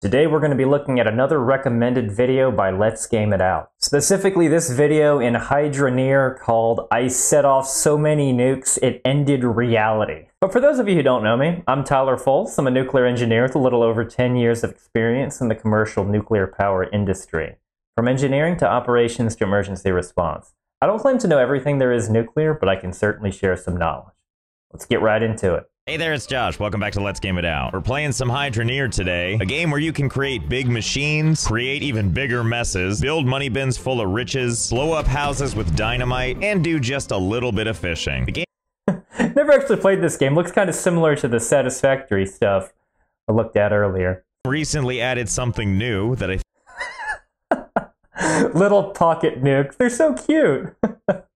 Today we're going to be looking at another recommended video by Let's Game It Out. Specifically this video in Hydra Near called I Set Off So Many Nukes It Ended Reality. But for those of you who don't know me, I'm Tyler Foltz. I'm a nuclear engineer with a little over 10 years of experience in the commercial nuclear power industry. From engineering to operations to emergency response. I don't claim to know everything there is nuclear, but I can certainly share some knowledge. Let's get right into it. Hey there, it's Josh. Welcome back to Let's Game It Out. We're playing some Hydra Near today, a game where you can create big machines, create even bigger messes, build money bins full of riches, blow up houses with dynamite, and do just a little bit of fishing. The game Never actually played this game. Looks kind of similar to the Satisfactory stuff I looked at earlier. recently added something new that Little pocket nukes. They're so cute.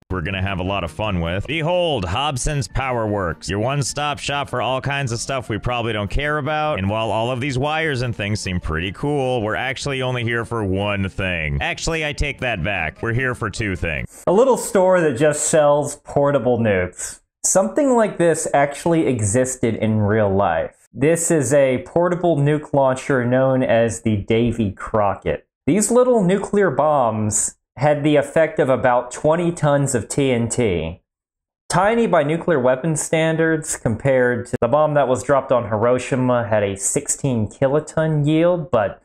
we're gonna have a lot of fun with. Behold, Hobson's Power Works, your one-stop shop for all kinds of stuff we probably don't care about. And while all of these wires and things seem pretty cool, we're actually only here for one thing. Actually, I take that back. We're here for two things. A little store that just sells portable nukes. Something like this actually existed in real life. This is a portable nuke launcher known as the Davy Crockett. These little nuclear bombs had the effect of about 20 tons of TNT. Tiny by nuclear weapons standards compared to the bomb that was dropped on Hiroshima had a 16 kiloton yield, but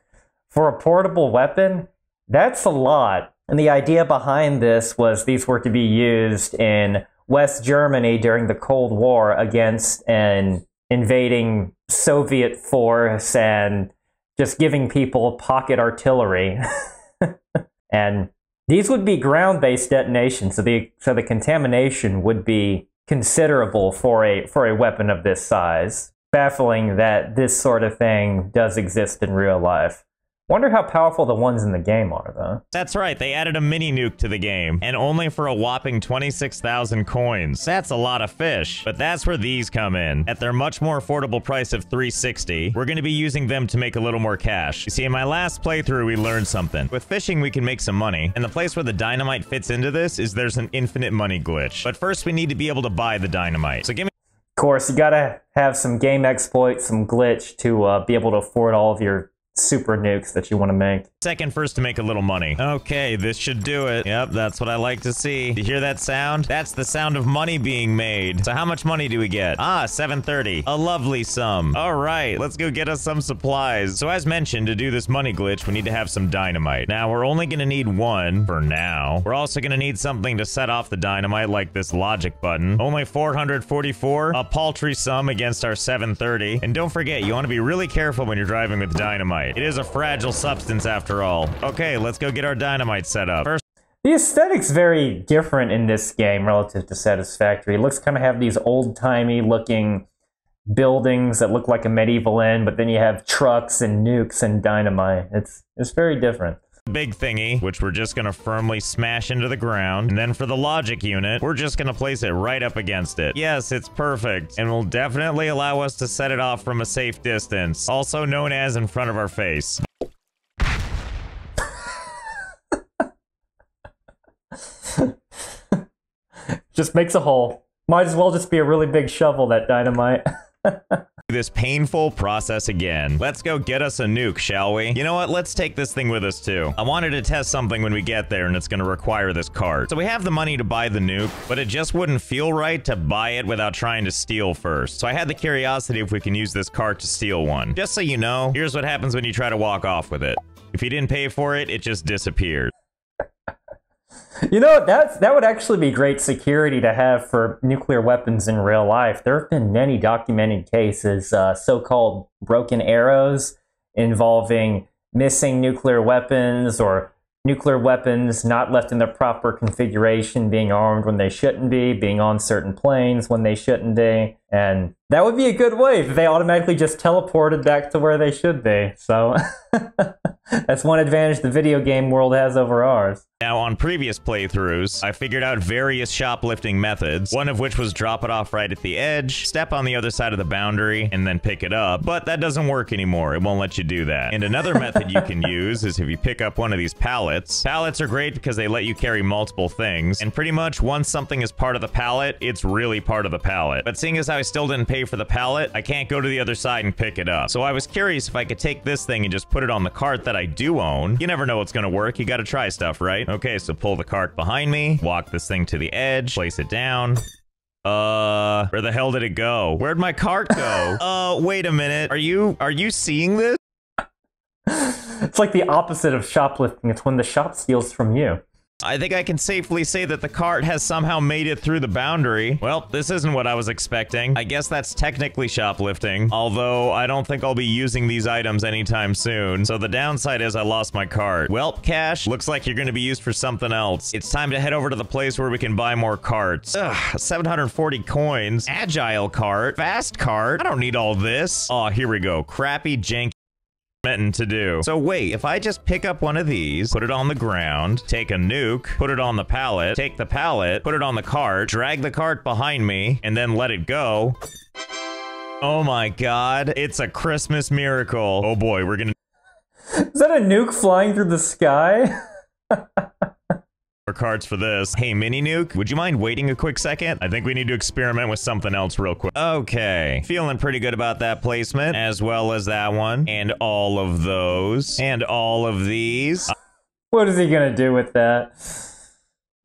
for a portable weapon, that's a lot. And the idea behind this was these were to be used in West Germany during the Cold War against an invading Soviet force and just giving people pocket artillery. And these would be ground-based detonations, so the contamination would be considerable for a weapon of this size. Baffling that this sort of thing does exist in real life. Wonder how powerful the ones in the game are, though. That's right, they added a mini nuke to the game, and only for a whopping 26,000 coins. That's a lot of fish. But that's where these come in. At their much more affordable price of $360, we're gonna be using them to make a little more cash. You see, in my last playthrough, we learned something. With fishing, we can make some money, and the place where the dynamite fits into this is there's an infinite money glitch. But first, we need to be able to buy the dynamite. So give me... Of course, you gotta have some game exploits, some glitch to be able to afford all of your super nukes that you want to make. Second first to make a little money. Okay, this should do it. Yep, that's what I like to see. You hear that sound? That's the sound of money being made. So how much money do we get? Ah, 730. A lovely sum. All right, let's go get us some supplies. So as mentioned, to do this money glitch, we need to have some dynamite. Now, we're only gonna need one for now. We're also gonna need something to set off the dynamite, like this logic button. Only 444, a paltry sum against our 730. And don't forget, you want to be really careful when you're driving with dynamite. It is a fragile substance after all. Okay, let's go get our dynamite set up. First, the aesthetic's very different in this game relative to Satisfactory. It looks kind of have these old-timey looking buildings that look like a medieval inn, but then you have trucks and nukes and dynamite. It's very different. big thingy, which we're just gonna firmly smash into the ground. And then for the logic unit, we're just gonna place it right up against it. Yes, it's perfect, and will definitely allow us to set it off from a safe distance, also known as in front of our face. Just makes a hole. Might as well just be a really big shovel, that dynamite. This painful process again. Let's go get us a nuke, shall we? You know what? Let's take this thing with us too. I wanted to test something when we get there, and it's gonna require this cart. So we have the money to buy the nuke, but it just wouldn't feel right to buy it without trying to steal first. So I had the curiosity if we can use this cart to steal one. Just so you know, here's what happens when you try to walk off with it. If you didn't pay for it, it just disappeared. You know, that would actually be great security to have for nuclear weapons in real life. There have been many documented cases, so-called broken arrows, involving missing nuclear weapons or nuclear weapons not left in their proper configuration, being armed when they shouldn't be, being on certain planes when they shouldn't be. And that would be a good way if they automatically just teleported back to where they should be. So That's one advantage the video game world has over ours. Now, on previous playthroughs, I figured out various shoplifting methods, one of which was drop it off right at the edge, step on the other side of the boundary, and then pick it up, but that doesn't work anymore. It won't let you do that. And another method you can use is if you pick up one of these pallets. Pallets are great because they let you carry multiple things, and pretty much once something is part of the pallet, it's really part of the pallet. But seeing as how I still didn't pay for the pallet, I can't go to the other side and pick it up. So I was curious if I could take this thing and just put it on the cart that I do own. You never know what's gonna work. You gotta try stuff, right? Okay, so pull the cart behind me, walk this thing to the edge, place it down. Where the hell did it go? Where'd my cart go? Wait a minute. Are you seeing this? It's like the opposite of shoplifting. It's when the shop steals from you. I think I can safely say that the cart has somehow made it through the boundary. Well, this isn't what I was expecting. I guess that's technically shoplifting, although I don't think I'll be using these items anytime soon. So the downside is I lost my cart. Well, Cash, looks like you're gonna be used for something else. It's time to head over to the place where we can buy more carts. Ugh, 740 coins. Agile cart. Fast cart. I don't need all this. Oh, here we go. Crappy, janky to do. So wait, if I just pick up one of these, put it on the ground, take a nuke, put it on the pallet, take the pallet, put it on the cart, drag the cart behind me, and then let it go. Oh my god, it's a Christmas miracle. Oh boy, we're gonna... Is that a nuke flying through the sky? Cards for this. Hey, Mini Nuke, would you mind waiting a quick second? I think we need to experiment with something else real quick. Okay, feeling pretty good about that placement, as well as that one, and all of those, and all of these. What is he gonna do with that?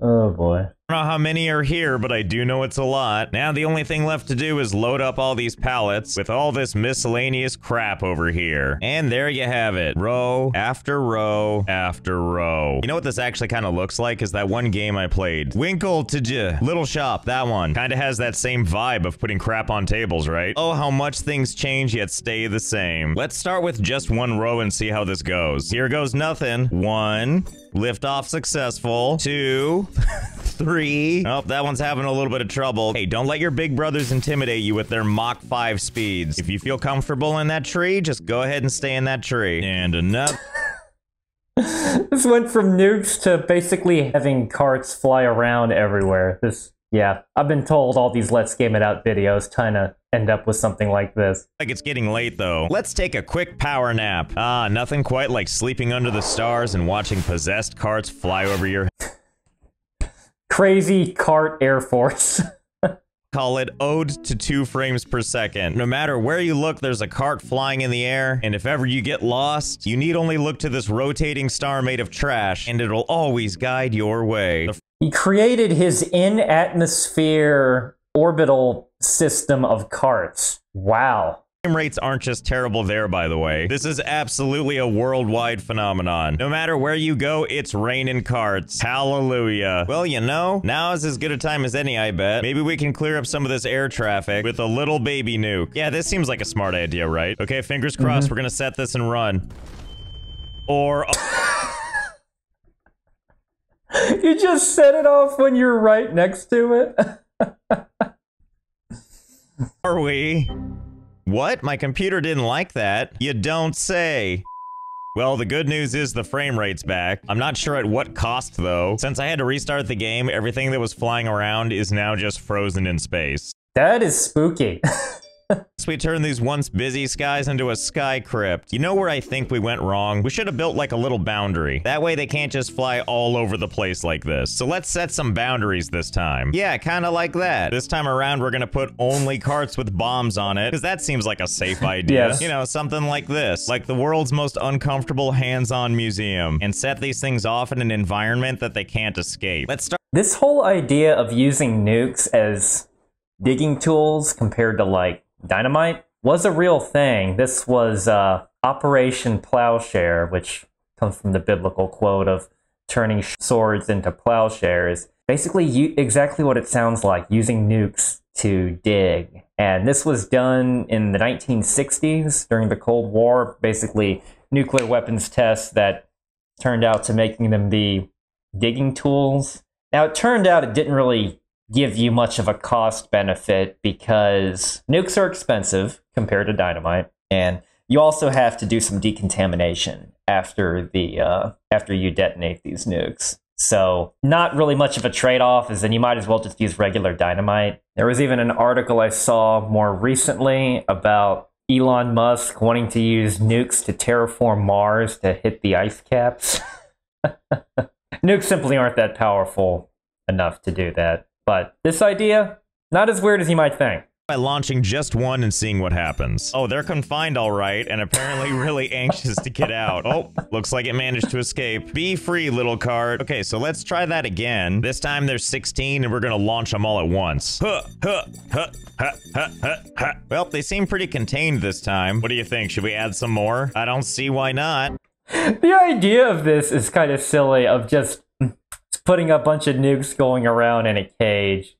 Oh boy. I don't know how many are here, but I do know it's a lot. Now the only thing left to do is load up all these pallets with all this miscellaneous crap over here. And there you have it. Row after row after row. You know what this actually kind of looks like? Is that one game I played. Winkle to Little Shop, that one. Kind of has that same vibe of putting crap on tables, right? Oh, how much things change yet stay the same. Let's start with just one row and see how this goes. Here goes nothing. 1. Liftoff successful. 2. 3. Oh, that one's having a little bit of trouble. Hey, don't let your big brothers intimidate you with their Mach 5 speeds. If you feel comfortable in that tree, just go ahead and stay in that tree. And another... This went from nukes to basically having carts fly around everywhere. Yeah, I've been told all these Let's Game It Out videos kind of end up with something like this. Like it's getting late though. Let's take a quick power nap. Ah, nothing quite like sleeping under the stars and watching possessed carts fly over your Crazy Cart Air Force. Call it ode to 2 frames per second. No matter where you look, there's a cart flying in the air, and if ever you get lost, you need only look to this rotating star made of trash, and it'll always guide your way. He created his in-atmosphere orbital system of carts. Wow. Frame rates aren't just terrible there, by the way. This is absolutely a worldwide phenomenon. No matter where you go, it's raining carts. Hallelujah. Well, you know, now is as good a time as any, I bet. Maybe we can clear up some of this air traffic with a little baby nuke. Yeah, this seems like a smart idea, right? Okay, fingers crossed, we're gonna set this and run. Or... You just set it off when you're right next to it? Are we? What? My computer didn't like that? You don't say. Well, the good news is the frame rate's back. I'm not sure at what cost, though. Since I had to restart the game, everything that was flying around is now just frozen in space. That is spooky. So we turn these once busy skies into a sky crypt. You know where I think we went wrong? We should have built like a little boundary. That way they can't just fly all over the place like this. So let's set some boundaries this time. Yeah, kind of like that. This time around, we're gonna put only carts with bombs on it, because that seems like a safe idea. Yes. You know, something like this. Like the world's most uncomfortable hands-on museum. And set these things off in an environment that they can't escape. Let's start. This whole idea of using nukes as digging tools compared to like dynamite was a real thing. This was Operation Plowshare, which comes from the biblical quote of turning swords into plowshares. Basically, exactly what it sounds like, using nukes to dig. And this was done in the 1960s during the Cold War. Basically, nuclear weapons tests that turned out to making them be digging tools. Now, it turned out it didn't really give you much of a cost benefit because nukes are expensive compared to dynamite, and you also have to do some decontamination after after you detonate these nukes. So not really much of a trade-off, as then you might as well just use regular dynamite. There was even an article I saw more recently about Elon Musk wanting to use nukes to terraform Mars to hit the ice caps. Nukes simply aren't that powerful enough to do that. But this idea, not as weird as you might think. By launching just one and seeing what happens. Oh, they're confined all right, and apparently really anxious to get out. Oh, looks like it managed to escape. Be free, little cart. Okay, so let's try that again. This time there's 16, and we're gonna launch them all at once. Well, they seem pretty contained this time. What do you think? Should we add some more? I don't see why not. The idea of this is kind of silly, of just putting a bunch of nukes going around in a cage.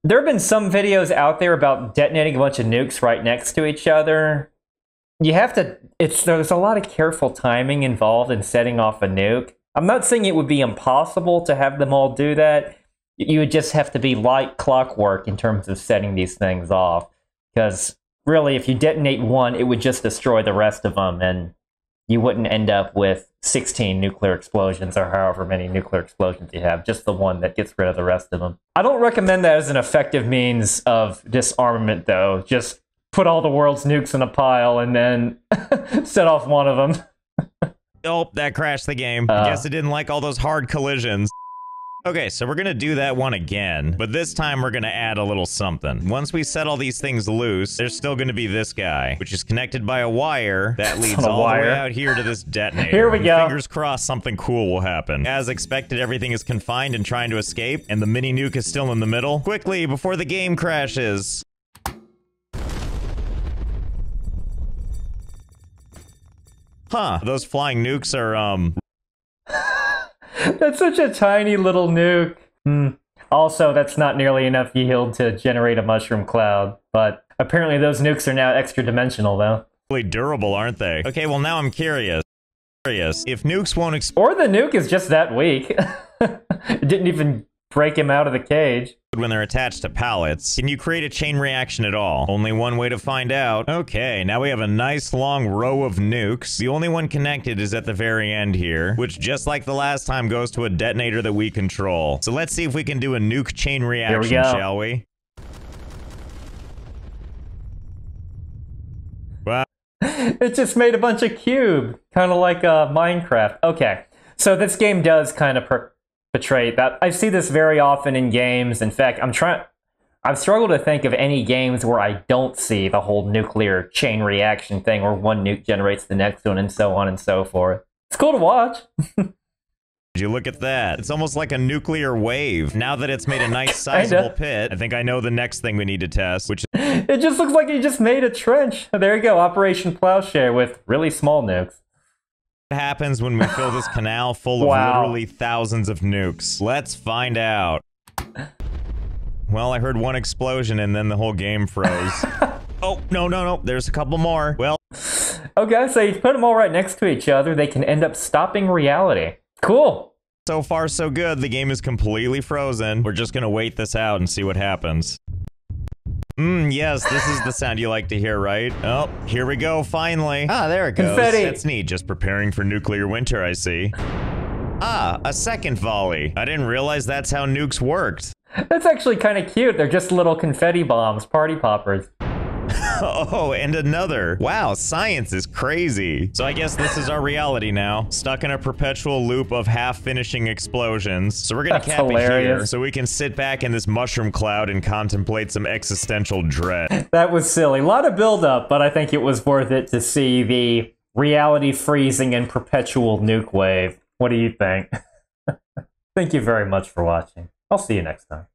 There have been some videos out there about detonating a bunch of nukes right next to each other. You have to, there's a lot of careful timing involved in setting off a nuke. I'm not saying it would be impossible to have them all do that. You would just have to be like clockwork in terms of setting these things off. Because really, if you detonate one, it would just destroy the rest of them, and you wouldn't end up with 16 nuclear explosions or however many nuclear explosions you have, just the one that gets rid of the rest of them. I don't recommend that as an effective means of disarmament, though. Just put all the world's nukes in a pile and then set off one of them. Oh, that crashed the game. Guess it didn't like all those hard collisions. Okay, so we're gonna do that one again, but this time we're gonna add a little something. Once we set all these things loose, there's still gonna be this guy, which is connected by a wire that leads all the way out here to this detonator. Here we go. Fingers crossed something cool will happen. As expected, everything is confined and trying to escape, and the mini nuke is still in the middle. Quickly, before the game crashes. Huh, those flying nukes are, That's such a tiny little nuke. Also, that's not nearly enough yield to generate a mushroom cloud. But apparently those nukes are now extra dimensional, though. really durable, aren't they? Okay, well now I'm curious. If nukes won't explode Or the nuke is just that weak. It didn't even break him out of the cage. when they're attached to pallets, can you create a chain reaction at all? Only one way to find out. Okay, now we have a nice long row of nukes. The only one connected is at the very end here, which just like the last time goes to a detonator that we control. So let's see if we can do a nuke chain reaction, shall we? Wow. It just made a bunch of cube, kind of like Minecraft. Okay, so this game does kind of portray that. I see this very often in games. In fact, I've struggled to think of any games where I don't see the whole nuclear chain reaction thing, where one nuke generates the next one, and so on and so forth. It's cool to watch. Did you look at that? It's almost like a nuclear wave. Now that it's made a nice sizable pit, I think I know the next thing we need to test, which it just looks like you just made a trench. There you go, Operation Plowshare with really small nukes. happens when we fill this canal full of literally thousands of nukes. Let's find out. Well, I heard one explosion and then the whole game froze. Oh, no. There's a couple more. Well. Okay, so you put them all right next to each other, they can end up stopping reality. Cool. So far, so good. The game is completely frozen. We're just gonna wait this out and see what happens. Yes, this is the sound you like to hear, right? Oh, here we go, finally. Ah, there it goes. Confetti. That's neat, just preparing for nuclear winter, I see. Ah, a second volley. I didn't realize that's how nukes worked. That's actually kind of cute. They're just little confetti bombs, party poppers. Oh, and another. Wow, science is crazy. So I guess this is our reality now. Stuck in a perpetual loop of half-finishing explosions. So we're gonna cap it here so we can sit back in this mushroom cloud and contemplate some existential dread. That was silly. A lot of build-up, but I think it was worth it to see the reality freezing and perpetual nuke wave. What do you think? Thank you very much for watching. I'll see you next time.